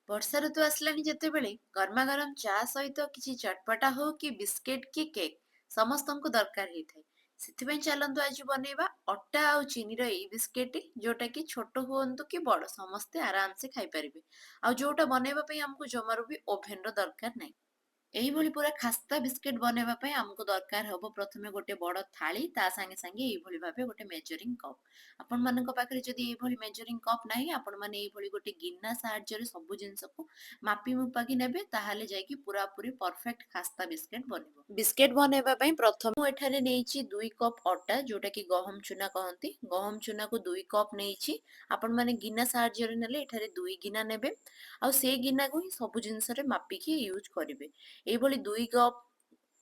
ବର୍ଷା ଋତୁ ଆସିଲାଣି ଯେତେବେଳେ ଗରମା ଗରମ ଚା ସହିତ କିଛି ଚଟପଟା ହଉ କି ବିସ୍କେଟ କି କେକ୍ ସମସ୍ତଙ୍କୁ ଦରକାର ହେଇଥାଏ। ସେଥିପାଇଁ ଚାଲନ୍ତୁ ଆଜି ବନେଇବା ଅଟା ଆଉ ଚିନିର ଏଇ ବିସ୍କେଟ ଯୋଉଟା କି ଛୋଟ ହୁଅନ୍ତୁ କି ବଡ ସମସ୍ତେ ଆରାମସେ ଖାଇପାରିବେ। ଆଉ ଯୋଉଟା ବନେଇବା ପାଇଁ ଆମକୁ ଜମାରୁ ବି ଓଭେନର ଦରକାର ନାହିଁ। ଏଇଭଳି ପୁରା ଖାସ୍ତା ବିସ୍କେଟ ବନେଇବା ପାଇଁ ଆମକୁ ଦରକାର ହବ ପ୍ରଥମେ ଗୋଟେ ବଡ ଥାଳି ତା ସାଙ୍ଗେ ସାଙ୍ଗେ ଏଇଭଳି ଭାବେ ଗୋଟେ ମେଜରିଂ କପ୍। ଆପଣମାନଙ୍କ ପାଖରେ ଯଦି ଏଇଭଳି ମେଜରିଂ କପ୍ ନାହିଁ ଆପଣମାନେ ଏଇଭଳି ଗୋଟେ ଗିନା ସାହାଯ୍ୟରେ ସବୁ ଜିନିଷକୁ ମାପି ମୁପାକି ନେବେ ତାହେଲେ ଯାଇକି ପୁରାପୁରି ପରଫେକ୍ଟ ଖାସ୍ତା ବିସ୍କେଟ ବନିବ। ବିସ୍କେଟ ବନେଇବା ପାଇଁ ପ୍ରଥମେ ମୁଁ ଏଠାରେ ନେଇଛି 2 କପ୍ ଅଟା ଯୋଉଟା କି ଗହମ ଚୁନା କହନ୍ତି। ଗହମ ଚୁନାକୁ 2 କପ୍ ନେଇଛି। ଆପଣମାନେ ଗିନା ସାହାଯ୍ୟରେ ନେଲେ ଏଠାରେ 2 ଗିନା ନେବେ। ଆଉ ସେଇ ଗିନାକୁ ହିଁ ସବୁ ଜିନିଷରେ ମାପିକି ୟୁଜ କରିବେ। ଏଇଭଳି 2 କପ୍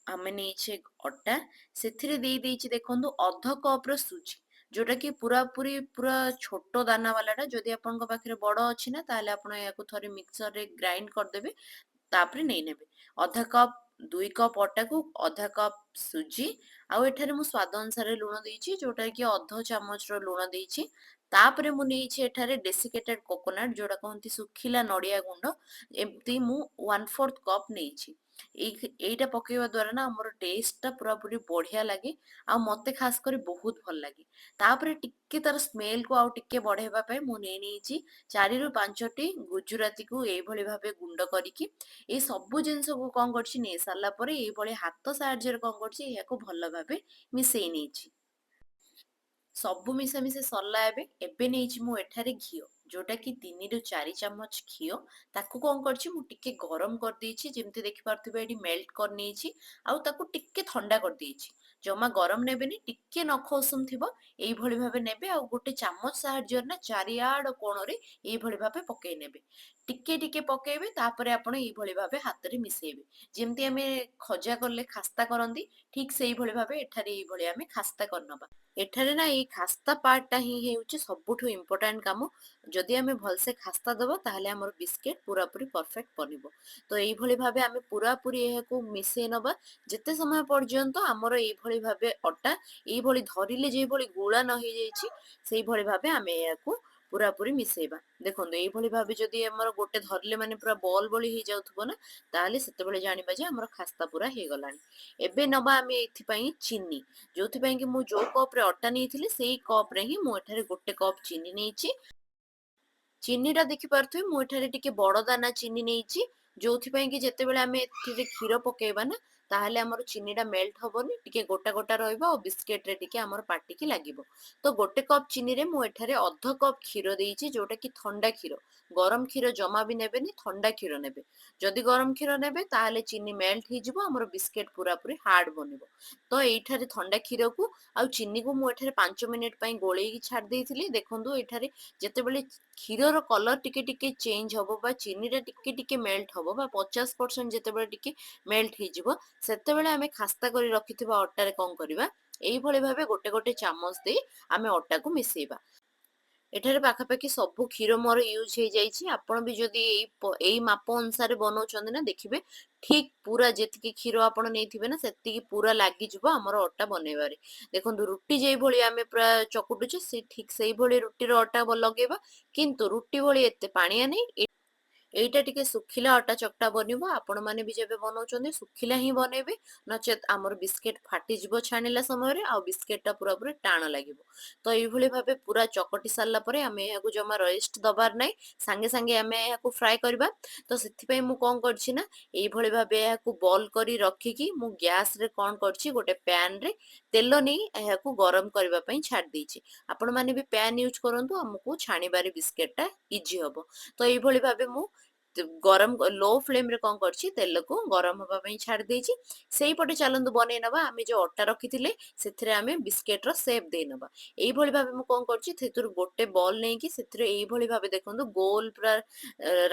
ଆମେ ନେଇଛେ ଅଟା, ସେଥିରେ ଦେଇ ଦେଇଛି ଦେଖନ୍ତୁ ଅଧ କପ୍ ର ସୁଜି ଯୋଉଟା କି ପୁରା ଛୋଟ ଦାନା ବାଲାଟା। ଯଦି ଆପଣଙ୍କ ପାଖରେ ବଡ ଅଛି ନା ତାହେଲେ ଆପଣ ଏହାକୁ ଥରେ ମିକ୍ସରରେ ଗ୍ରାଇଣ୍ଡ କରିଦେବେ ତାପରେ ନେଇନେବେ। ଅଧା କପ୍ 2 କପ୍ ଅଟାକୁ ଅଧା କପ୍ ସୁଜି ଆଉ ଏଠାରେ ମୁଁ ସ୍ୱାଦ ଅନୁସାରେ ଲୁଣ ଦେଇଛି ଯୋଉଟା କି ଅଧ ଚାମଚର ଲୁଣ ଦେଇଛି। ତାପରେ ମୁଁ ନେଇଛି ଏଠାରେ ଡେସିକେଟେଡ କୋକୋନଟ ଯୋଉଟା କହନ୍ତି ଶୁଖିଲା ନଡିଆ ଗୁଣ୍ଡ। ଏମିତି ମୁଁ 1/4 କପ୍ ନେଇଛି। ଏଇଟା ପକେଇବା ଦ୍ଵାରା ନା ଆମର ଟେଷ୍ଟ ଟା ପୁରାପୁରି ବଢିଆ ଲାଗେ ଆଉ ମତେ ଖାସ କରି ବହୁତ ଭଲ ଲାଗେ। ତାପରେ ଟିକେ ତାର ସ୍ମେଲ କୁ ଆଉ ଟିକେ ବଢେଇବା ପାଇଁ ମୁଁ ନେଇଛି 4ରୁ 5ଟି ଗୁଜୁରାତିକୁ ଏଇଭଳି ଭାବେ ଗୁଣ୍ଡ କରିକି ଏଇ ସବୁ ଜିନିଷକୁ କଣ କରିଛି ନେଇ ସାରିଲା ପରେ ଏଇଭଳି ହାତ ସାହାଯ୍ୟରେ କଣ କରିଛି ଏହାକୁ ଭଲ ଭାବେ ମିଶେଇ ନେଇଛି। ସବୁ ମିଶାମିଶି ସରିଲା। ଏବେ ନେଇଛି ମୁଁ ଏଠାରେ ଘିଅ ଯୋଉଟା କି 3ରୁ 4 ଚାମଚ ଘିଅ। ତାକୁ କଣ କରିଛି ମୁଁ ଟିକେ ଗରମ କରିଦେଇଛି ଯେମିତି ଦେଖିପାରୁଥିବେ ଏଠି ମେଲ୍ଟ କରିନେଇଛି ଆଉ ତାକୁ ଟିକେ ଥଣ୍ଡା କରିଦେଇଛି। ଜମା ଗରମ ନେବେନି ଟିକେ ନଖ ଉଷୁମ ଥିବ ଏଇଭଳି ଭାବେ ନେବେ ଆଉ ଗୋଟେ ଚାମଚ ସାହାଯ୍ୟରେ ନା ଚାରିଆଡ କୋଣରେ ଏଇଭଳି ଭାବେ ପକେଇ ନେବେ। ଟିକେ ଟିକେ ପକେଇବେ ତାପରେ ଆପଣ ଏଇଭଳି ଭାବେ ହାତରେ ମିଶେଇବେ ଯେମିତି ଆମେ ଖଜା କଲେ ଖାସ୍ତା କରନ୍ତି ଠିକ ସେଇଭଳି ଭାବେ ଏଠାରେ ଏଇଭଳି ଆମେ ଖାସ୍ତା କରିନବା। ଏଠାରେ ନା ଏଇ ଖାସ୍ତା ପାର୍ଟ ଟା ହିଁ ହେଉଛି ସବୁଠୁ ଇମ୍ପୋର୍ଟାଣ୍ଟ କାମ। ଯଦି ଆମେ ଭଲସେ ଖାସ୍ତା ଦବା ତାହେଲେ ଆମର ବିସ୍କେଟ ପୁରାପୁରି ପରଫେକ୍ଟ ବନିବ। ତ ଏଇଭଳି ଭାବେ ଆମେ ପୁରାପୁରି ଏହାକୁ ମିଶେଇ ନବା ଯେତେ ସମୟ ପର୍ଯ୍ୟନ୍ତ ଆମର ଏଇଭଳି ଭାବେ ଅଟା ଏଇଭଳି ଧରିଲେ ଯେଭଳି ଗୁଳା ନ ହେଇଯାଇଛି ସେଇଭଳି ଭାବେ ଆମେ ଏହାକୁ ପୁରାପୁରି ମିଶେଇବା। ଦେଖନ୍ତୁ ଏଇଭଳି ଭାବେ ଯଦି ଆମର ଗୋଟେ ଧରିଲେ ମାନେ ପୁରା ବଲ ଭଳି ହେଇଯାଉଥିବ ନା ତାହେଲେ ସେତେବେଳେ ଜାଣିବା ଯେ ଆମର ଖାସ୍ତା ପୁରା ହେଇଗଲାଣି। ଏବେ ନବା ଆମେ ଏଥିପାଇଁ ଚିନି। ଯୋଉଥିପାଇଁ କି ମୁଁ ଯୋଉ କପ ରେ ଅଟା ନେଇଥିଲି ସେଇ କପ ରେ ହିଁ ମୁଁ ଏଠାରେ 1 କପ୍ ଚିନି ନେଇଛି। ଚିନି ଟା ଦେଖିପାରୁଥିବେ ମୁଁ ଏଠାରେ ଟିକେ ବଡ ଦାନା ଚିନି ନେଇଛି ଯୋଉଥିପାଇଁ କି ଯେତେବେଳେ ଆମେ ଏଥିରେ କ୍ଷୀର ପକେଇବା ନା ତାହେଲେ ଆମର ଚିନି ଟା ମେଲ୍ଟ ହବନି ଟିକେ ଗୋଟା ଗୋଟା ରହିବ ଆଉ ବିସ୍କେଟ ରେ ଟିକେ ଆମର ପାଟିକି ଲାଗିବ। ତ 1 କପ୍ ଚିନିରେ ମୁଁ ଏଠାରେ ଅଧ କପ୍ କ୍ଷୀର ଦେଇଛି ଯୋଉଟା କି ଥଣ୍ଡା କ୍ଷୀର। ଗରମ କ୍ଷୀର ଜମା ବି ନେବେନି ଥଣ୍ଡା କ୍ଷୀର ନେବେ। ଯଦି ଗରମ କ୍ଷୀର ନେବେ ତାହେଲେ ଚିନି ମେଲ୍ଟ ହେଇଯିବ ଆମର ବିସ୍କେଟ ପୁରାପୁରି ହାର୍ଡ ବନିବ। ତ ଏଇଠାରେ ଥଣ୍ଡା କ୍ଷୀରକୁ ଆଉ ଚିନିକୁ ମୁଁ ଏଠାରେ 5 ମିନିଟ ପାଇଁ ଗୋଳେଇକି ଛାଡି ଦେଇଥିଲି। ଦେଖନ୍ତୁ ଏଠାରେ ଯେତେବେଳେ କ୍ଷୀରର କଲର ଟିକେ ଟିକେ ଚେଞ୍ଜ ହବ ବା ଚିନି ଟା ଟିକେ ଟିକେ ମେଲ୍ଟ ହବ ବା 50% ଯେତେବେଳେ ଟିକେ ମେଲ୍ଟ ହେଇଯିବ ସେତେବେଳେ ଆମେ ଖାସ୍ତା କରି ରଖିଥିବା ଅଟାରେ କଣ କରିବା ଏଇଭଳି ଭାବେ ଗୋଟେ ଗୋଟେ ଚାମଚ ଦେଇ ଆମେ ଅଟାକୁ ମିଶେଇବା। ଏଠାରେ ପାଖାପାଖି ସବୁ କ୍ଷୀର ମୋର ୟୁଜ ହେଇଯାଇଛି। ଆପଣ ବି ଯଦି ଏଇ ମାପ ଅନୁସାରେ ବନଉଛନ୍ତି ନା ଦେଖିବେ ଠିକ ପୁରା ଯେତିକି କ୍ଷୀର ଆପଣ ନେଇଥିବେ ନା ସେତିକି ପୁରା ଲାଗିଯିବ ଆମର ଅଟା ବନେଇବାରେ। ଦେଖନ୍ତୁ ରୁଟି ଯେଇଭଳି ଆମେ ପୁରା ଚକୁଟୁଛେ ସେ ଠିକ ସେଇଭଳି ରୁଟିର ଅଟା ଲଗେଇବା କିନ୍ତୁ ରୁଟି ଭଳି ଏତେ ପାଣିଆ ନାହିଁ। ଏଇଟା ଟିକେ ଶୁଖିଲା ଅଟା ଚକଟା ବନିବ। ଆପଣ ମାନେ ବି ଯେବେ ବନଉଛନ୍ତି ଶୁଖିଲା ହିଁ ବନେଇବେ ନଚେତ ଆମର ବିସ୍କେଟ ଫାଟିଯିବ ଛାଣିଲା ସମୟରେ ଆଉ ବିସ୍କେଟ ଟା ପୁରା ଟାଣ ଲାଗିବ। ତ ଏଇଭଳି ଭାବେ ପୁରା ଚକଟି ସାରିଲା ପରେ ଆମେ ଏହାକୁ ଜମା ରେଷ୍ଟ ଦବାର ନାହିଁ ସାଙ୍ଗେ ସାଙ୍ଗେ ଆମେ ଏହାକୁ ଫ୍ରାଏ କରିବା। ତ ସେଥିପାଇଁ ମୁଁ କଣ କରିଛି ନା ଏଇଭଳି ଭାବେ ଏହାକୁ ବଲ କରି ରଖିକି ମୁଁ ଗ୍ୟାସ ରେ କଣ କରିଛି ଗୋଟେ ପ୍ୟାନ ରେ ତେଲ ନେଇ ଏହାକୁ ଗରମ କରିବା ପାଇଁ ଛାଡି ଦେଇଛି। ଆପଣ ମାନେ ବି ପ୍ୟାନ ୟୁଜ କରନ୍ତୁ ଆମକୁ ଛାଣିବାରେ ବିସ୍କେଟ ଟା ଇଜି ହବ। ତ ଏଇଭଳି ଭାବେ ମୁଁ ଗରମ ଲୋ ଫ୍ଲେମ ରେ କଣ କରିଛି ତେଲକୁ ଗରମ ହବା ପାଇଁ ଛାଡି ଦେଇଛି। ସେଇପଟେ ଚାଲନ୍ତୁ ବନେଇ ନବା ଆମେ ଯୋଉ ଅଟା ରଖିଥିଲେ ସେଥିରେ ଆମେ ବିସ୍କେଟ ର ସେପ ଦେଇ ନବା। ଏଇଭଳି ଭାବେ ମୁଁ କଣ କରୁଛି ସେଥିରୁ ଗୋଟେ ବଲ ନେଇକି ସେଥିରେ ଏଇଭଳି ଭାବେ ଦେଖନ୍ତୁ ଗୋଲ ପୁରା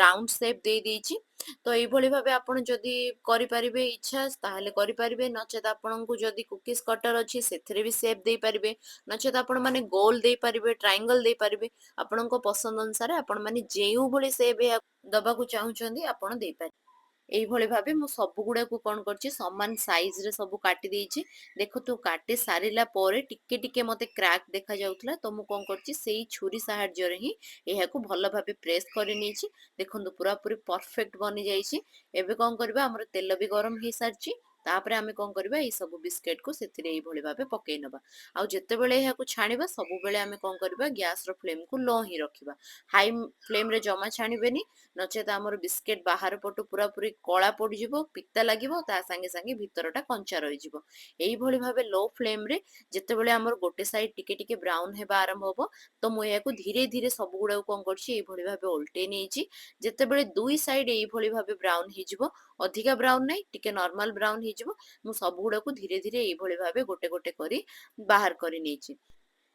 ରାଉଣ୍ଡ ସେପ ଦେଇ ଦେଇଛି। ତ ଏଇଭଳି ଭାବେ ଆପଣ ଯଦି କରିପାରିବେ ଇଚ୍ଛା ତାହେଲେ କରିପାରିବେ ନଚେତ ଆପଣଙ୍କୁ ଯଦି କୁକିଜ କଟର ଅଛି ସେଥିରେ ବି ସେପ ଦେଇପାରିବେ ନଚେତ ଆପଣ ମାନେ ଗୋଲ ଦେଇପାରିବେ ଟ୍ରାଇଙ୍ଗଲ ଦେଇପାରିବେ। ଆପଣଙ୍କ ପସନ୍ଦ ଅନୁସାରେ ଆପଣ ମାନେ ଯେଉଁଭଳି ସେପ ଦବାକୁ ଚାହୁଁଛନ୍ତି ଆପଣ ଦେଇପାରିବେ। ଏଇଭଳି ଭାବେ ମୁଁ ସବୁ ଗୁଡାକୁ କଣ କରିଛି ସମାନ ସାଇଜ ରେ ସବୁ କାଟି ଦେଇଛି। ଦେଖନ୍ତୁ କାଟି ସାରିଲା ପରେ ଟିକେ ଟିକେ ମତେ କ୍ରାକ୍ ଦେଖା ଯାଉଥିଲା, ତ ମୁଁ କଣ କରିଛି ସେଇ ଛୁରୀ ସାହାଯ୍ୟରେ ହିଁ ଏହାକୁ ଭଲ ଭାବେ ପ୍ରେସ୍ କରି ନେଇଛି। ଦେଖନ୍ତୁ ପୁରାପୁରି ପରଫେକ୍ଟ ବନି ଯାଇଛି। ଏବେ କଣ କରିବା, ଆମର ତେଲ ବି ଗରମ ହେଇସାରିଛି। ତାପରେ ଆମେ କଣ କରିବା, ଏଇ ସବୁ ବିସ୍କେଟ କୁ ସେଥିରେ ଏଇଭଳି ଭାବେ ପକେଇ ନବା। ଆଉ ଯେତେବେଳେ ଏହାକୁ ଛାଣିବା ସବୁବେଳେ ଆମେ କଣ କରିବା, ଗ୍ୟାସ ର ଫ୍ଲେମ କୁ ଲୋ ହିଁ ରଖିବା। ହାଇ ଫ୍ଲେମ ରେ ଜମା ଛାଣିବେନି, ନଚେତ ଆମର ବିସ୍କେଟ ବାହାର ପଟୁ ପୁରା ପୁରି କଳା ପଡିଯିବ, ପିତା ଲାଗିବ, ତା ସାଙ୍ଗେ ସାଙ୍ଗେ ଭିତରଟା କଞ୍ଚା ରହିଯିବ। ଏଇଭଳି ଭାବେ ଲୋ ଫ୍ଲେମ ରେ ଯେତେବେଳେ ଆମର ଗୋଟେ ସାଇଡ ଟିକେ ଟିକେ ବ୍ରାଉନ ହେବା ଆରମ୍ଭ ହବ, ତ ମୁଁ ଏହାକୁ ଧୀରେ ଧୀରେ ସବୁ ଗୁଡାକୁ କଣ କରୁଛି ଏଇଭଳି ଭାବେ ଓଲଟେଇ ନେଇଛି। ଯେତେବେଳେ ଦୁଇ ସାଇଡ ଏଇଭଳି ଭାବେ ବ୍ରାଉନ ହେଇଯିବ, ଅଧିକା ବ୍ରାଉନ ନାହିଁ, ଟିକେ ନର୍ମାଲ ବ୍ରାଉନ ହେଇଯିବ, ମୁଁ ସବୁ ଗୁଡାକୁ ଧୀରେ ଧୀରେ ଏଇଭଳି ଭାବେ ଗୋଟେ ଗୋଟେ କରି ବାହାର କରି ନେଇଛି।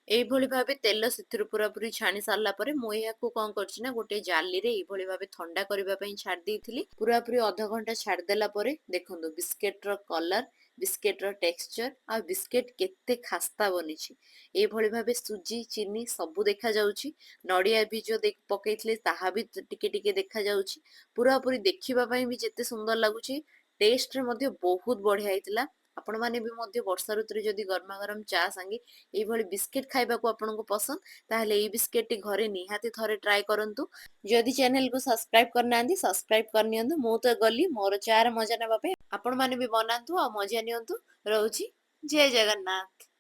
ଏଇଭଳି ଭାବେ ତେଲ ସେଥିରୁ ପୁରାପୁରି ଛାଣି ସାରିଲା ପରେ ମୁଁ ଏହାକୁ କଣ କରିଛି ନା ଗୋଟେ ଜାଲିରେ ଏଇଭଳି ଭାବେ ଥଣ୍ଡା କରିବା ପାଇଁ ଛାଡି ଦେଇଥିଲି। ପୁରାପୁରି ଅଧଘଣ୍ଟା ଛାଡିଦେଲା ପରେ ଦେଖନ୍ତୁ ବିସ୍କେଟ ର କଲର, ବିସ୍କେଟ ର ଟେକ୍ସଚର ଆଉ ବିସ୍କେଟ କେତେ ଖାସ୍ତା ବନିଛି। ଏଇଭଳି ଭାବେ ସୁଜି ଚିନି ସବୁ ଦେଖା ଯାଉଛି। ନଡିଆ ବି ଯୋଉ ପକେଇଥିଲେ ତାହା ବି ଟିକେ ଟିକେ ଦେଖା ଯାଉଛି। ପୁରାପୁରି ଦେଖିବା ପାଇଁ ବି ଯେତେ ସୁନ୍ଦର ଲାଗୁଛି, ଟେଷ୍ଟରେ ମଧ୍ୟ ବହୁତ ବଢିଆ ହେଇଥିଲା। ଆପଣ ମାନେ ବି ମଧ୍ୟ ବର୍ଷା ଋତୁରେ ଯଦି ଗରମା ଗରମ ଚା ସାଙ୍ଗେ ଏଇଭଳି ବିସ୍କେଟ ଖାଇବାକୁ ଆପଣଙ୍କୁ ପସନ୍ଦ, ତାହେଲେ ଏଇ ବିସ୍କେଟଟି ଘରେ ନିହାତି ଥରେ ଟ୍ରାଏ କରନ୍ତୁ। ଯଦି ଚ୍ୟାନେଲକୁ ସବସ୍କ୍ରାଇବ କରିନାହାନ୍ତି ସବସ୍କ୍ରାଇବ କରିନିଅନ୍ତୁ। ମୁଁ ତ ଗଲି ମୋର ଚା ର ମଜା ନେବା ପାଇଁ, ଆପଣ ମାନେ ବି ବନାନ୍ତୁ ଆଉ ମଜା ନିଅନ୍ତୁ। ରହୁଛି, ଜୟ ଜଗନ୍ନାଥ।